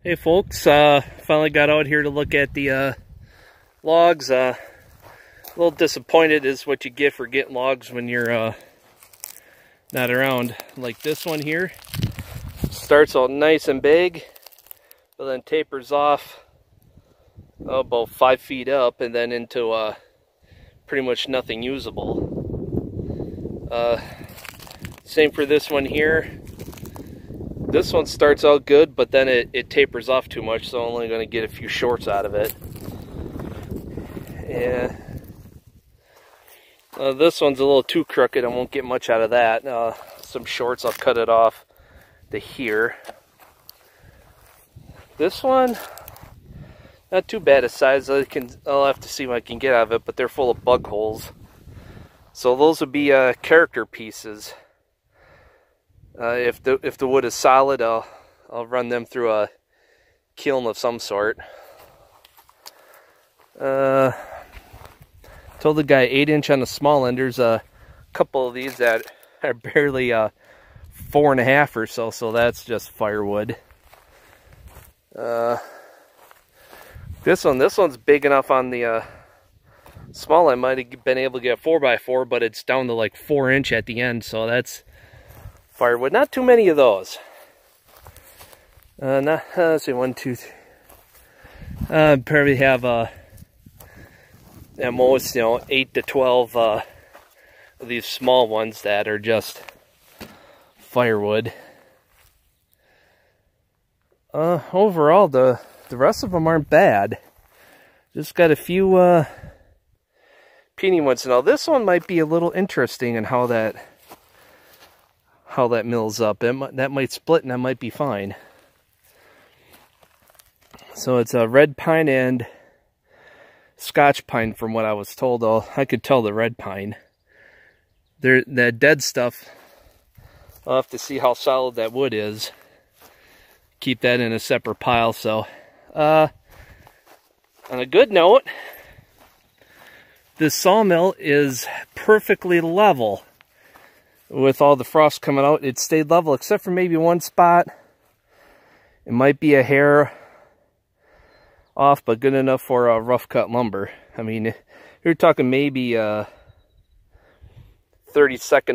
Hey folks, finally got out here to look at the logs. A little disappointed is what you get for getting logs when you're not around. Like this one here, starts all nice and big, but then tapers off about 5 feet up and then into pretty much nothing usable. Same for this one here. This one starts out good, but then it tapers off too much, so I'm only going to get a few shorts out of it. Yeah. This one's a little too crooked. I won't get much out of that. Some shorts, I'll cut it off to here. This one, not too bad a size. I'll have to see what I can get out of it, but they're full of bug holes. So those would be character pieces. If the wood is solid, I'll run them through a kiln of some sort. Told the guy 8-inch on the small end. There's a couple of these that are barely 4.5 or so, so that's just firewood. This one's big enough on the small end. Might have been able to get a 4x4, but it's down to like 4-inch at the end, so that's firewood. Not too many of those. Let's see, 1, 2, 3. Probably have at most, 8 to 12 of these small ones that are just firewood. Overall, the rest of them aren't bad. Just got a few peony ones. Now this one might be a little interesting in how that mills up. That might split and that might be fine. So it's a red pine and Scotch pine from what I was told. I could tell the red pine. That dead stuff, I'll have to see how solid that wood is. Keep that in a separate pile. So on a good note, this sawmill is perfectly level. With all the frost coming out, it stayed level except for maybe one spot. It might be a hair off, but good enough for rough cut lumber. I mean, you're talking maybe 32nd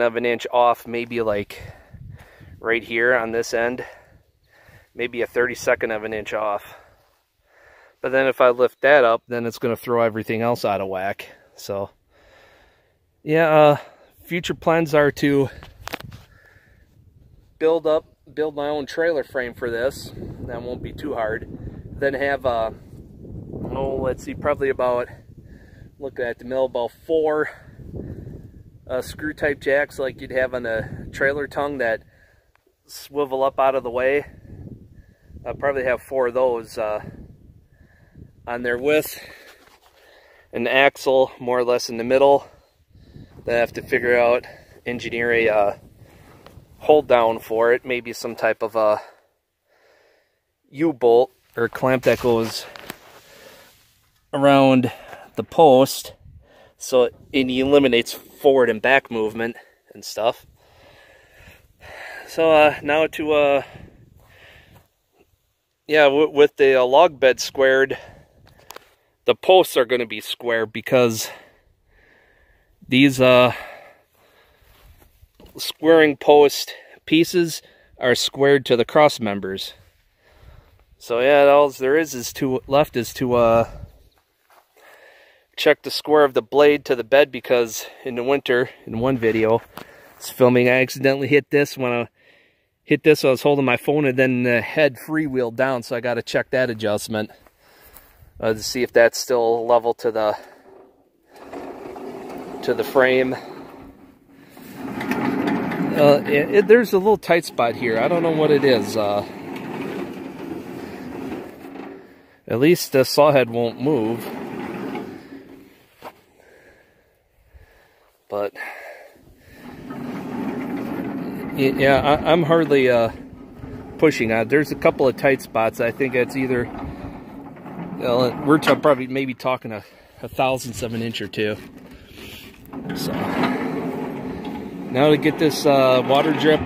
of an inch off, maybe like right here on this end. Maybe a 32nd of an inch off. But then if I lift that up, then it's going to throw everything else out of whack. So, yeah, future plans are to build my own trailer frame for this. That won't be too hard. Then have let's see, probably about, looking at the mill, about 4 screw type jacks like you'd have on a trailer tongue that swivel up out of the way. I'll probably have 4 of those on there with an axle more or less in the middle. Then I have to figure out, engineer a hold down for it. Maybe some type of a U-bolt or clamp that goes around the post, so it eliminates forward and back movement and stuff. So now to yeah, with the log bed squared, the posts are going to be square because these squaring post pieces are squared to the cross members. So yeah, all there is left is to check the square of the blade to the bed, because in the winter, in one video I was filming, I accidentally hit this when I was holding my phone, and then the head freewheeled down, so I got to check that adjustment to see if that's still level to the frame. There's a little tight spot here. I don't know what it is. At least the saw head won't move. But yeah, I'm hardly pushing on it. There's a couple of tight spots. I think it's either, we're probably maybe talking a 1/1000th of an inch or two. So now to get this water drip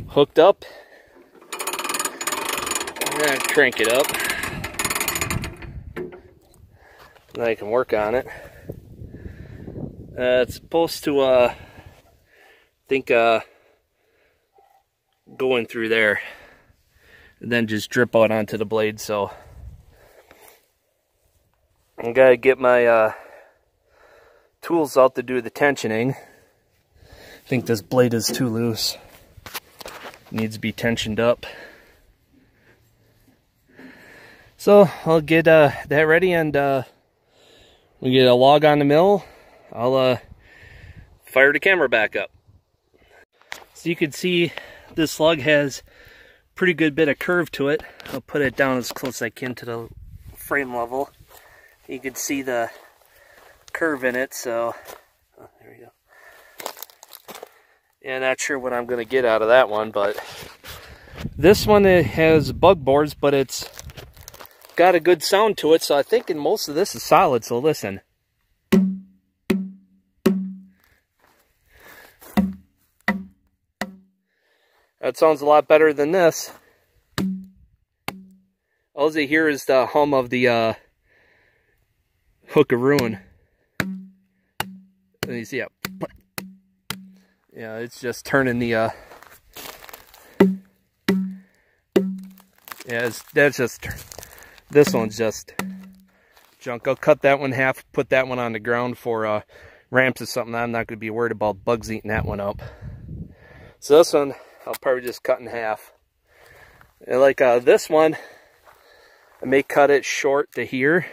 hooked up, then crank it up. Then I can work on it. It's supposed to, I think, go in through there and then just drip out onto the blade. So I gotta get my tools out to do the tensioning. I think this blade is too loose. Needs to be tensioned up. So I'll get that ready, and we get a log on the mill. I'll fire the camera back up. So you can see this log has a pretty good bit of curve to it. I'll put it down as close as I can to the frame level. You can see the curve in it, so there we go. Yeah, not sure what I'm gonna get out of that one, but this one, it has bug bores, but it's got a good sound to it, so I think most of this is solid, so listen. That sounds a lot better than this. All you hear is the hum of the hookaroo. And you see it. Yeah, it's just turning the yeah, that's just, this one's just junk. I'll cut that one in half, put that one on the ground for ramps or something. I'm not going to be worried about bugs eating that one up. So this one, I'll probably just cut in half. And like this one, I may cut it short to here,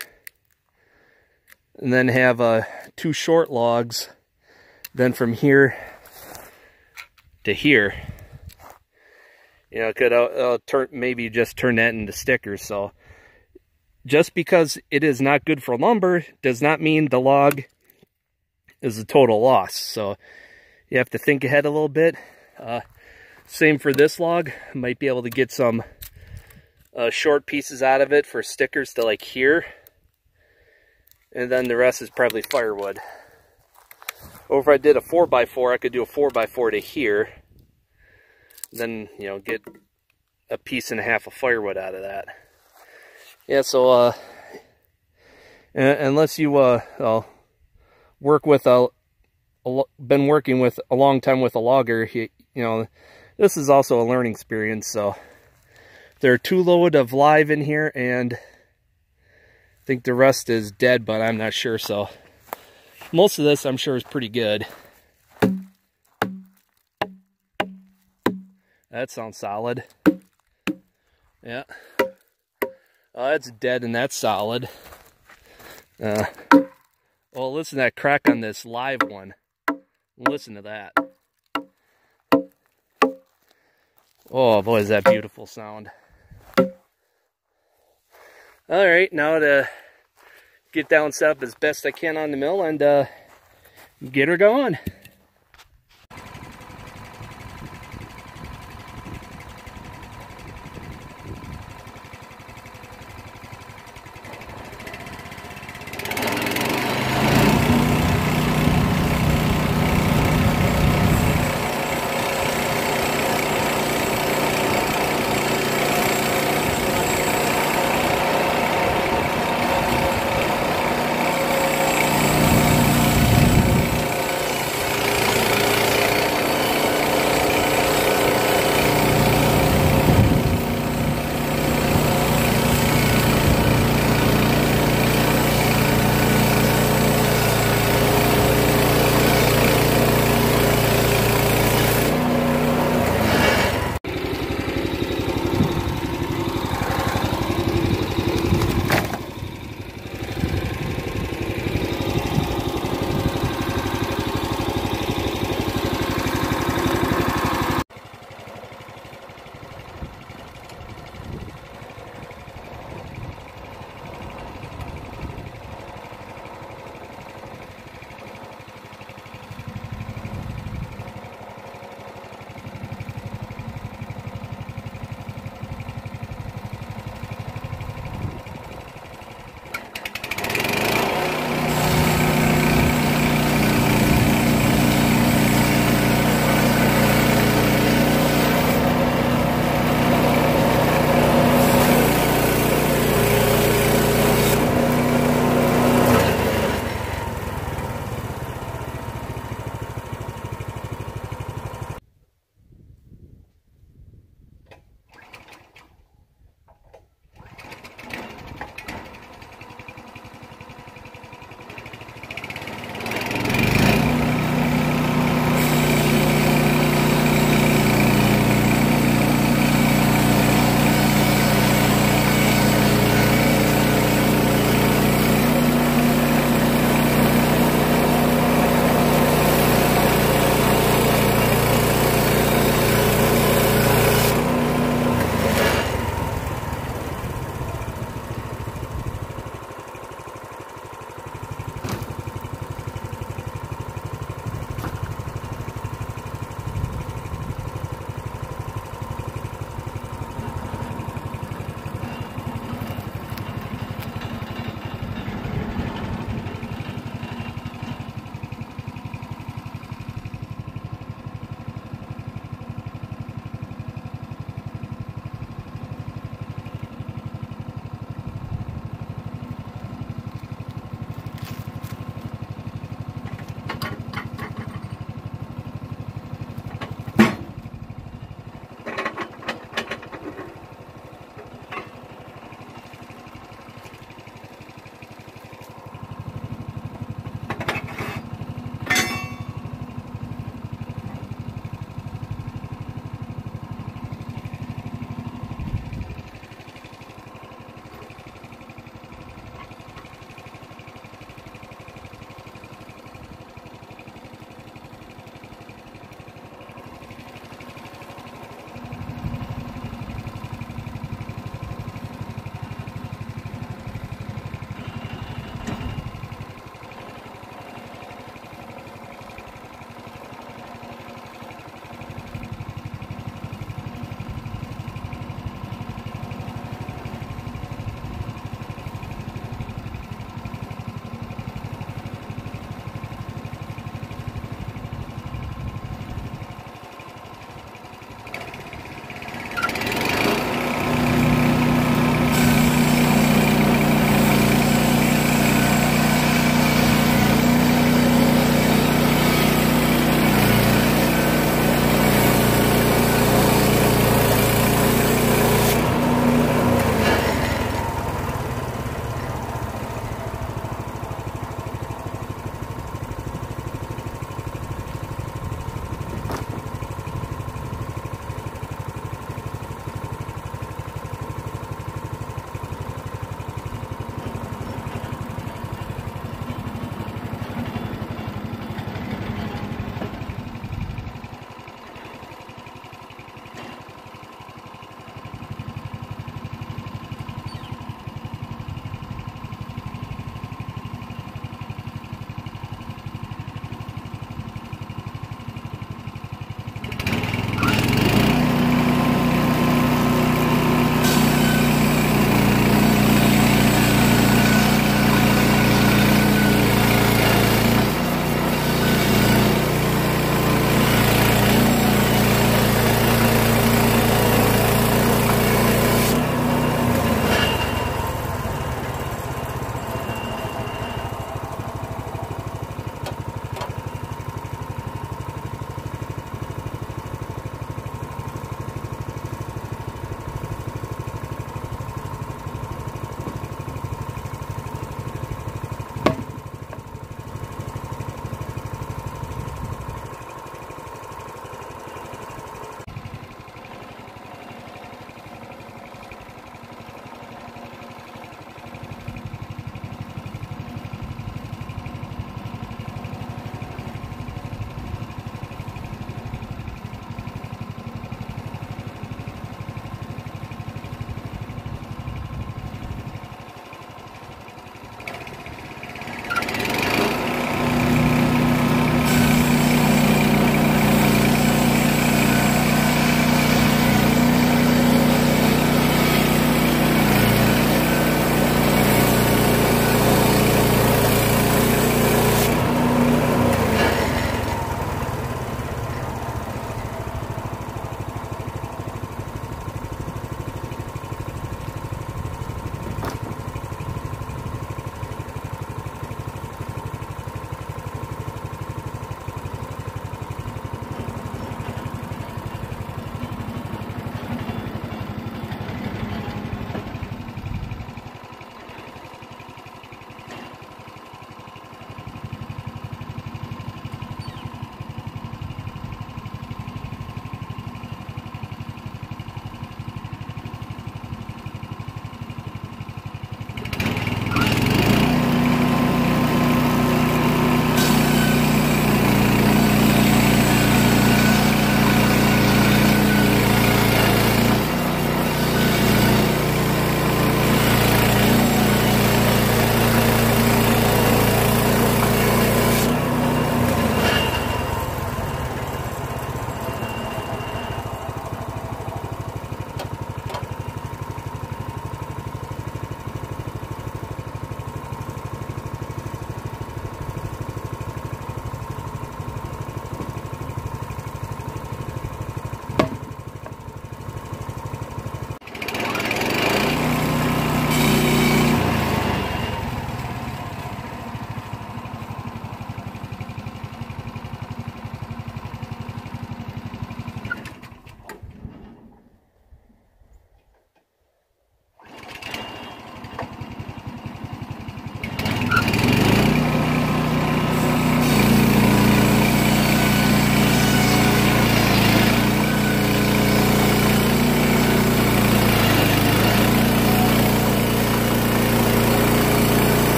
and then have 2 short logs, then from here to here. You know, could maybe just turn that into stickers. So just because it is not good for lumber does not mean the log is a total loss. So you have to think ahead a little bit. Same for this log. Might be able to get some short pieces out of it for stickers to like here. And then the rest is probably firewood. Or if I did a 4x4, I could do a 4x4 to here. Then, you know, get a piece and a half of firewood out of that. Yeah, so unless you work with been working with a long time with a logger, you know, this is also a learning experience. So there are 2 load of live in here, and I think the rest is dead, but I'm not sure. So most of this, I'm sure, is pretty good. That sounds solid. Yeah. Oh, that's dead, and that's solid. Well, listen to that crack on this live one. Listen to that. Oh boy, is that beautiful sound. Alright, now to get down set up as best I can on the mill and get her going.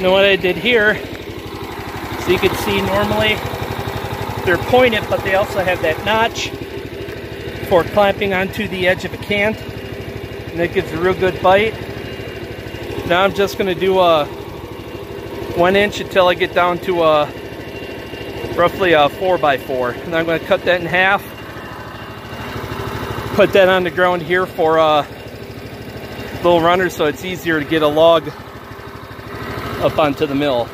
Now what I did here, so you can see normally they're pointed, but they also have that notch for clamping onto the edge of a can, and that gives a real good bite. Now I'm just going to do a 1 inch until I get down to roughly a 4x4, and I'm going to cut that in half, put that on the ground here for little runners so it's easier to get a log up onto the mill.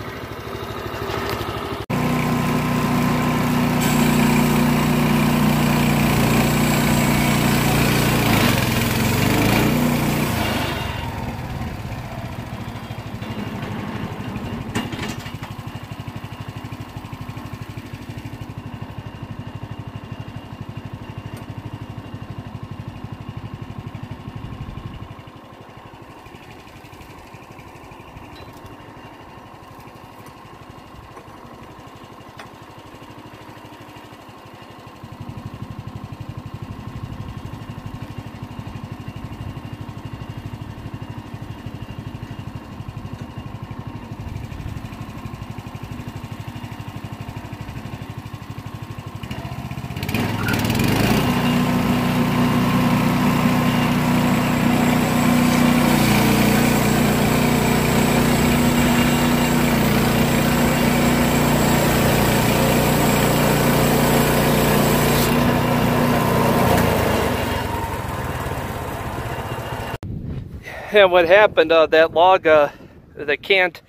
And what happened, that log, the cant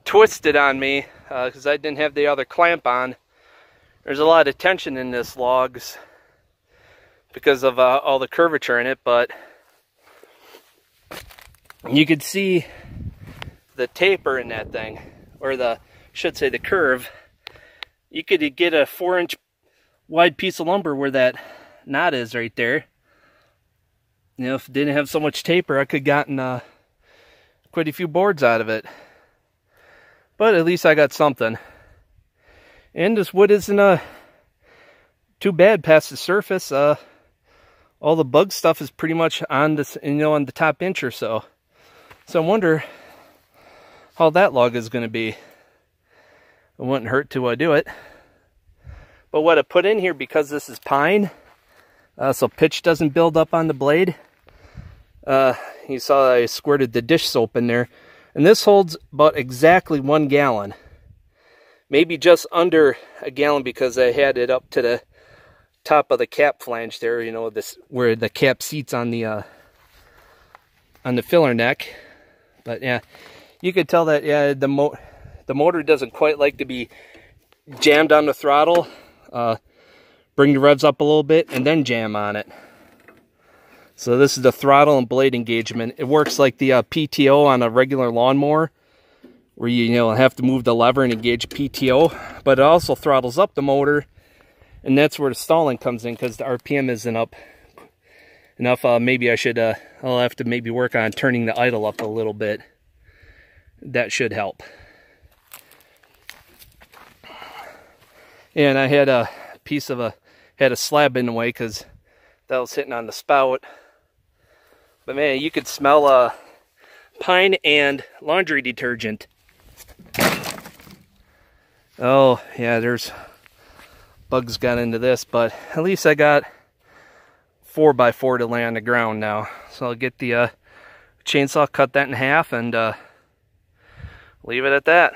twisted on me because I didn't have the other clamp on. There's a lot of tension in this logs because of all the curvature in it, but you could see the taper in that thing, or should say the curve. You could get a 4-inch wide piece of lumber where that knot is right there. You know, if it didn't have so much taper, I could have gotten quite a few boards out of it. But at least I got something. And this wood isn't too bad past the surface. All the bug stuff is pretty much on this, on the top inch or so. So I wonder how that log is going to be. It wouldn't hurt to do it. But what I put in here, because this is pine, so pitch doesn't build up on the blade. You saw I squirted the dish soap in there, and this holds about exactly 1 gallon, maybe just under a gallon, because I had it up to the top of the cap flange there, this where the cap seats on the filler neck. But yeah, you could tell that the motor doesn't quite like to be jammed on the throttle. Bring the revs up a little bit and then jam on it. So this is the throttle and blade engagement. It works like the PTO on a regular lawnmower, where you have to move the lever and engage PTO, but it also throttles up the motor, and that's where the stalling comes in, because the RPM isn't up enough. Maybe I'll have to maybe work on turning the idle up a little bit. That should help. And I had a had a slab in the way because that was hitting on the spout. But man, you could smell pine and laundry detergent. Oh yeah, there's bugs got into this, but at least I got 4x4 to lay on the ground now. So I'll get the chainsaw, cut that in half, and leave it at that.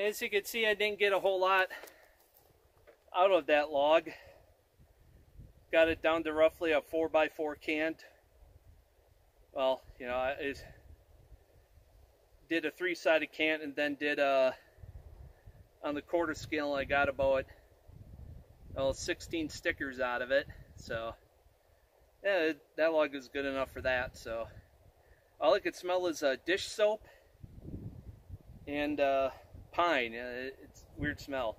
As you can see, I didn't get a whole lot out of that log. Got it down to roughly a 4x4 cant. Well, you know, I did a 3-sided cant and then did on the quarter scale I got about 16 stickers out of it. So yeah, that log is good enough for that. So all I could smell is dish soap and pine. It's a weird smell.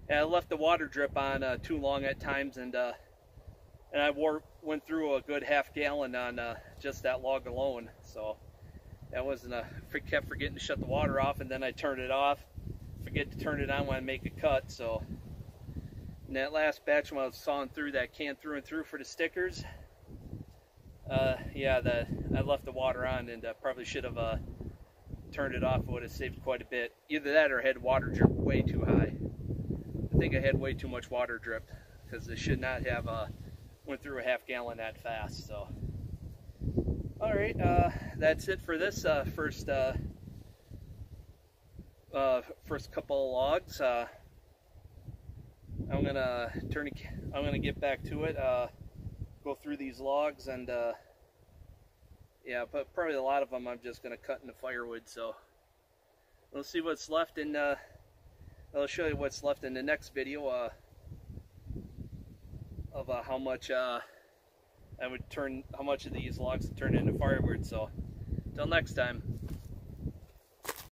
And I left the water drip on too long at times, and I went through a good half gallon on just that log alone. So that wasn't kept forgetting to shut the water off, and then I turned it off. Forget to turn it on when I make a cut. So in that last batch when I was sawing through that can through and through for the stickers, yeah, I left the water on, and probably should have turned it off. It would have saved quite a bit. Either that or I had water drip way too high. I think I had way too much water drip, because it should not have went through a half gallon that fast. So all right, that's it for this first couple of logs. I'm gonna get back to it, go through these logs, and yeah, but probably a lot of them I'm just gonna cut into firewood. So we'll see what's left, and I'll show you what's left in the next video of how much how much of these logs to turn into firewood. So until next time.